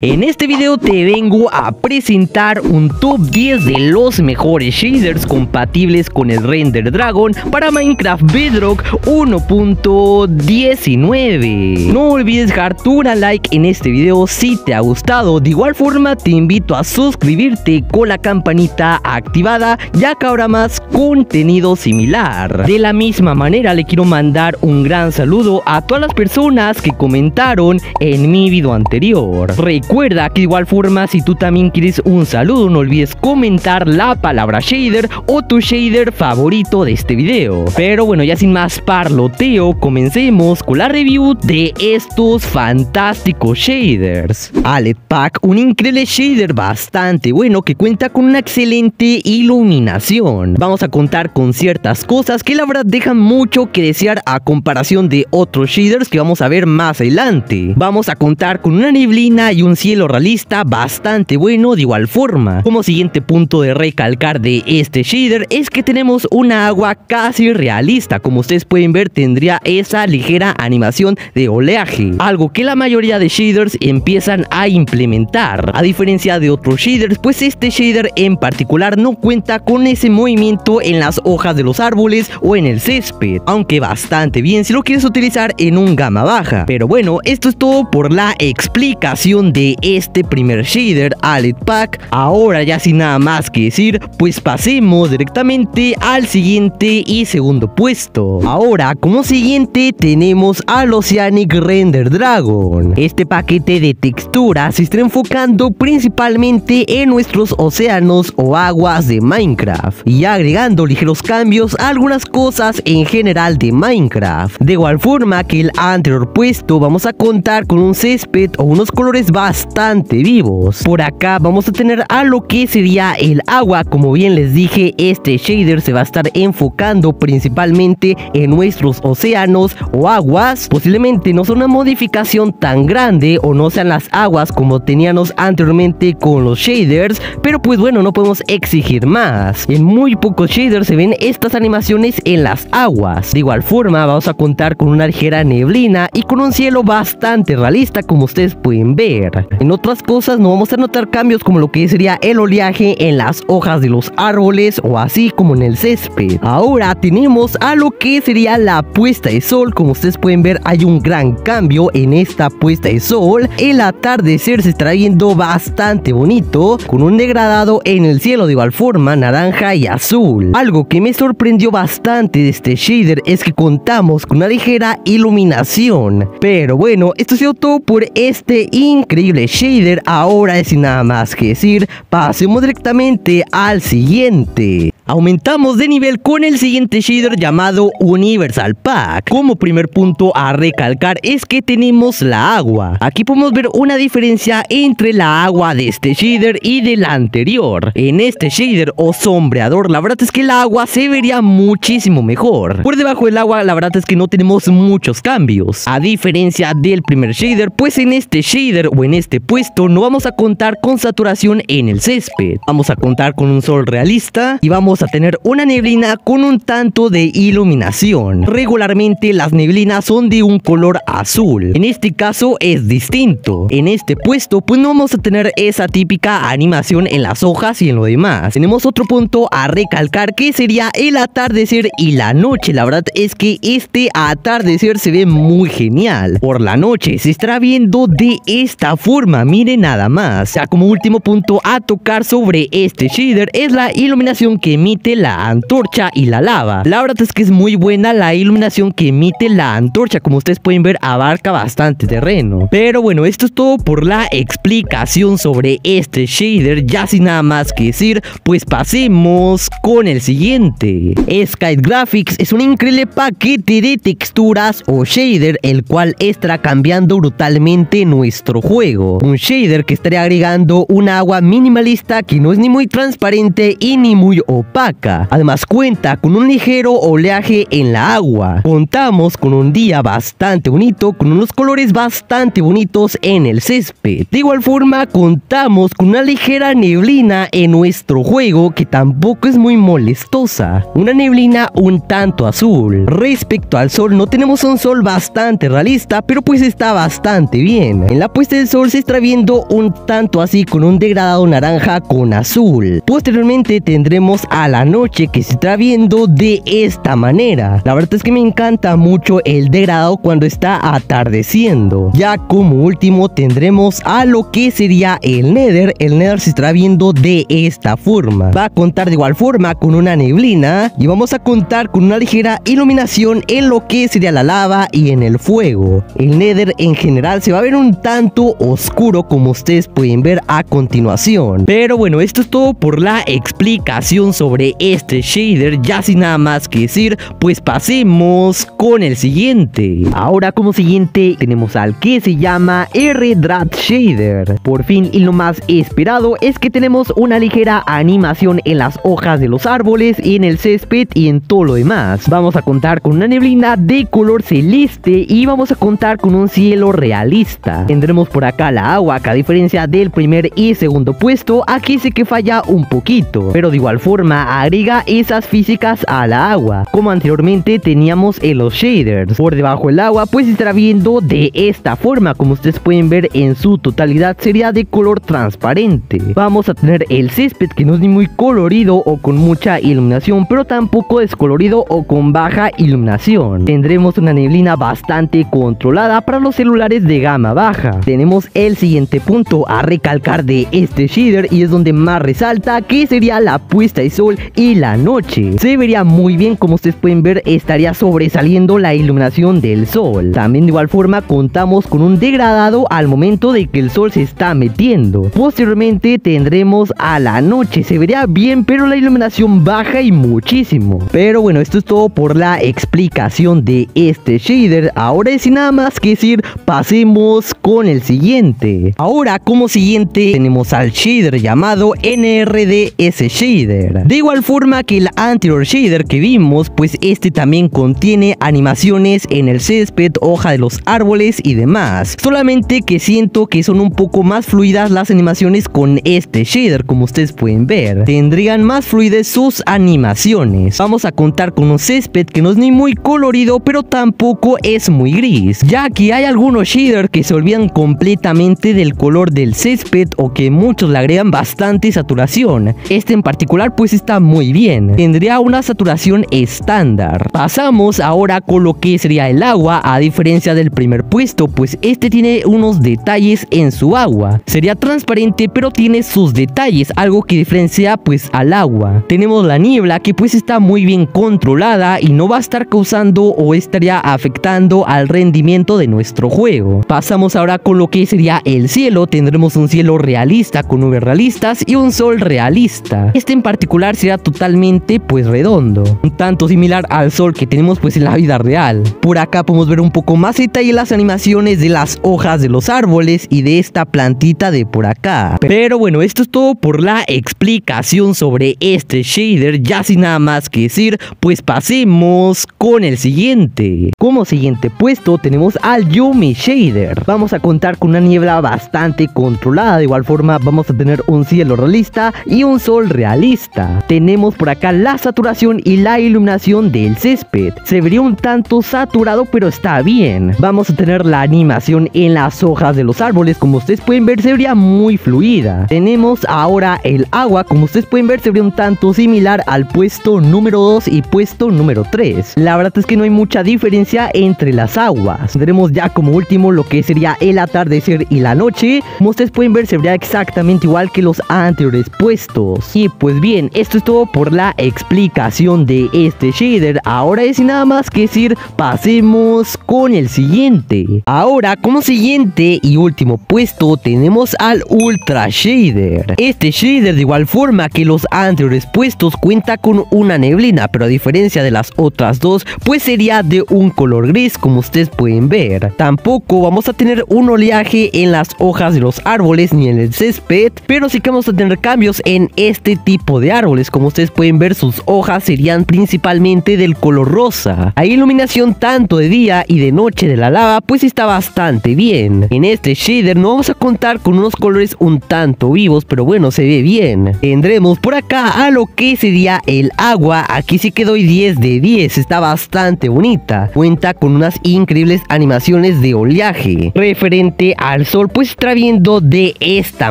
En este video te vengo a presentar un top 10 de los mejores shaders compatibles con el Render Dragon para Minecraft Bedrock 1.19. No olvides dejar tu gran like en este video si te ha gustado. De igual forma te invito a suscribirte con la campanita activada, ya que habrá más contenido similar. De la misma manera le quiero mandar un gran saludo a todas las personas que comentaron en mi video anterior. Recuerda que de igual forma, si tú también quieres un saludo, no olvides comentar la palabra shader o tu shader favorito de este video. Pero bueno, ya sin más parloteo, comencemos con la review de estos fantásticos shaders. Aled Pack, un increíble shader bastante bueno que cuenta con una excelente iluminación. Vamos a contar con ciertas cosas que la verdad dejan mucho que desear a comparación de otros shaders que vamos a ver más adelante. Vamos a contar con una neblina y un cielo realista bastante bueno. De igual forma, como siguiente punto de recalcar de este shader es que tenemos una agua casi realista. Como ustedes pueden ver, tendría esa ligera animación de oleaje, algo que la mayoría de shaders empiezan a implementar. A diferencia de otros shaders, pues este shader en particular no cuenta con ese movimiento en las hojas de los árboles o en el césped, aunque bastante bien si lo quieres utilizar en un gama baja. Pero bueno, esto es todo por la explicación de este primer shader, Aled Pack. Ahora ya sin nada más que decir, pues pasemos directamente al siguiente y segundo puesto. Ahora como siguiente tenemos al Oceanic Render Dragon. Este paquete de texturas se está enfocando principalmente en nuestros océanos o aguas de Minecraft y agregando ligeros cambios a algunas cosas en general de Minecraft. De igual forma que el anterior puesto, vamos a contar con un césped o unos colores bastante vivos. Por acá vamos a tener a lo que sería el agua. Como bien les dije, este shader se va a estar enfocando principalmente en nuestros océanos o aguas. Posiblemente no sea una modificación tan grande o no sean las aguas como teníamos anteriormente con los shaders, pero pues bueno, no podemos exigir más. En muy pocos shaders se ven estas animaciones en las aguas. De igual forma vamos a contar con una ligera neblina y con un cielo bastante realista, como ustedes pueden ver. En otras cosas no vamos a notar cambios como lo que sería el oleaje en las hojas de los árboles o así como en el césped. Ahora tenemos a lo que sería la puesta de sol. Como ustedes pueden ver, hay un gran cambio en esta puesta de sol. El atardecer se estará viendo bastante bonito, con un degradado en el cielo de igual forma naranja y azul. Algo que me sorprendió bastante de este shader es que contamos con una ligera iluminación. Pero bueno, esto ha sido todo por este increíble shader. Ahora sin nada más que decir, pasemos directamente al siguiente. Aumentamos de nivel con el siguiente shader llamado Universal Pack. Como primer punto a recalcar es que tenemos la agua. Aquí podemos ver una diferencia entre la agua de este shader y del anterior. En este shader o sombreador, la verdad es que el agua se vería muchísimo mejor. Por debajo del agua, la verdad es que no tenemos muchos cambios. A diferencia del primer shader, pues en este shader o en este puesto no vamos a contar con saturación en el césped. Vamos a contar con un sol realista y vamos a tener una neblina con un tanto de iluminación. Regularmente las neblinas son de un color azul. En este caso es distinto. En este puesto pues no vamos a tener esa típica animación en las hojas y en lo demás. Tenemos otro punto a recalcar que sería el atardecer y la noche. La verdad es que este atardecer se ve muy genial. Por la noche se estará viendo de esta forma, miren nada más. O sea, como último punto a tocar sobre este shader es la iluminación que emite la antorcha y la lava. La verdad es que es muy buena la iluminación que emite la antorcha. Como ustedes pueden ver, abarca bastante terreno. Pero bueno, esto es todo por la explicación sobre este shader. Ya sin nada más que decir, pues pasemos con el siguiente. Skite Graphics es un increíble paquete de texturas o shader, el cual estará cambiando brutalmente nuestro juego. Un shader que estará agregando un agua minimalista que no es ni muy transparente y ni muy opaca. opaca. Además cuenta con un ligero oleaje en la agua. Contamos con un día bastante bonito, con unos colores bastante bonitos en el césped. De igual forma contamos con una ligera neblina en nuestro juego que tampoco es muy molestosa. Una neblina un tanto azul. Respecto al sol, no tenemos un sol bastante realista, pero pues está bastante bien. En la puesta del sol se está viendo un tanto así con un degradado naranja con azul. Posteriormente tendremos a la noche que se está viendo de esta manera. La verdad es que me encanta mucho el degradado cuando está atardeciendo. Ya como último tendremos a lo que sería el Nether. El Nether se estará viendo de esta forma. Va a contar de igual forma con una neblina y vamos a contar con una ligera iluminación en lo que sería la lava y en el fuego. El Nether en general se va a ver un tanto oscuro como ustedes pueden ver a continuación. Pero bueno, esto es todo por la explicación sobre este shader. Ya sin nada más que decir, pues pasemos con el siguiente. Ahora como siguiente tenemos al que se llama R-Drat Shader. Por fin, y lo más esperado es que tenemos una ligera animación en las hojas de los árboles y en el césped y en todo lo demás. Vamos a contar con una neblina de color celeste y vamos a contar con un cielo realista. Tendremos por acá la agua, que a diferencia del primer y segundo puesto, aquí sí que falla un poquito, pero de igual forma agrega esas físicas a la agua, como anteriormente teníamos en los shaders. Por debajo del agua pues estará viendo de esta forma, como ustedes pueden ver en su totalidad sería de color transparente. Vamos a tener el césped que no es ni muy colorido o con mucha iluminación, pero tampoco descolorido o con baja iluminación. Tendremos una neblina bastante controlada para los celulares de gama baja. Tenemos el siguiente punto a recalcar de este shader y es donde más resalta, que sería la puesta de sol y la noche. Se vería muy bien, como ustedes pueden ver estaría sobresaliendo la iluminación del sol. También de igual forma contamos con un degradado al momento de que el sol se está metiendo. Posteriormente tendremos a la noche, se vería bien pero la iluminación baja y muchísimo. Pero bueno, esto es todo por la explicación de este shader. Ahora sin nada más que decir, pasemos con el siguiente. Ahora como siguiente tenemos al shader llamado NRDS Shader. De igual forma que el anterior shader que vimos, pues este también contiene animaciones en el césped, hoja de los árboles y demás. Solamente que siento que son un poco más fluidas las animaciones con este shader, como ustedes pueden ver. Tendrían más fluidez sus animaciones. Vamos a contar con un césped que no es ni muy colorido, pero tampoco es muy gris, ya que hay algunos shaders que se olvidan completamente del color del césped o que muchos le agregan bastante saturación. Este en particular pues está muy bien, tendría una saturación estándar. Pasamos ahora con lo que sería el agua. A diferencia del primer puesto, pues este tiene unos detalles en su agua. Sería transparente pero tiene sus detalles, algo que diferencia pues al agua. Tenemos la niebla que pues está muy bien controlada y no va a estar causando o estaría afectando al rendimiento de nuestro juego. Pasamos ahora con lo que sería el cielo. Tendremos un cielo realista con nubes realistas y un sol realista. Este en particular será totalmente pues redondo, un tanto similar al sol que tenemos pues en la vida real. Por acá podemos ver un poco más detalle las animaciones de las hojas de los árboles y de esta plantita de por acá. Pero bueno, esto es todo por la explicación sobre este shader. Ya sin nada más que decir, pues pasemos con el siguiente. Como siguiente puesto tenemos al Yumi Shader. Vamos a contar con una niebla bastante controlada. De igual forma vamos a tener un cielo realista y un sol realista. Tenemos por acá la saturación y la iluminación del césped. Se vería un tanto saturado pero está bien. Vamos a tener la animación en las hojas de los árboles, como ustedes pueden ver se vería muy fluida. Tenemos ahora el agua, como ustedes pueden ver se vería un tanto similar al puesto número 2 y puesto número 3. La verdad es que no hay mucha diferencia entre las aguas. Tendremos ya como último lo que sería el atardecer y la noche. Como ustedes pueden ver se vería exactamente igual que los anteriores puestos. Y pues bien, esto es todo por la explicación de este shader. Ahora sin nada más que decir, pasemos con el siguiente. Ahora como siguiente y último puesto tenemos al Ultra Shader. Este shader de igual forma que los anteriores puestos cuenta con una neblina, pero a diferencia de las otras dos pues sería de un color color gris, como ustedes pueden ver. Tampoco vamos a tener un oleaje en las hojas de los árboles ni en el césped, pero sí que vamos a tener cambios en este tipo de árboles. Como ustedes pueden ver, sus hojas serían principalmente del color rosa. Hay iluminación tanto de día y de noche de la lava, pues está bastante bien. En este shader no vamos a contar con unos colores un tanto vivos, pero bueno, se ve bien. Tendremos por acá a lo que sería el agua. Aquí sí que doy 10 de 10, está bastante bonita. Cuenta con unas increíbles animaciones de oleaje. Referente al sol, pues estará viendo de esta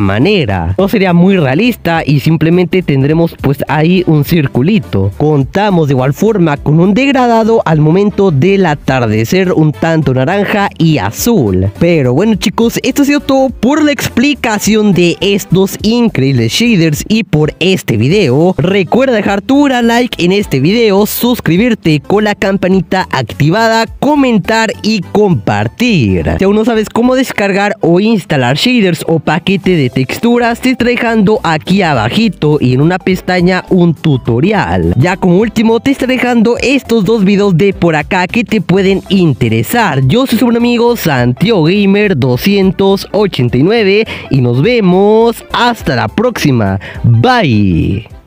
manera. No sería muy realista y simplemente tendremos pues ahí un circulito. Contamos de igual forma con un degradado al momento del atardecer, un tanto naranja y azul. Pero bueno chicos, esto ha sido todo por la explicación de estos increíbles shaders y por este video. Recuerda dejar tu gran like en este video, suscribirte con la campanita activada, comentar y compartir. Si aún no sabes cómo descargar o instalar shaders o paquete de texturas, te estaré dejando aquí abajito y en una pestaña un tutorial. Ya como último te estaré dejando estos dos videos de por acá que te pueden interesar. Yo soy su buen amigo Santiago Gamer 289 y nos vemos hasta la próxima. Bye.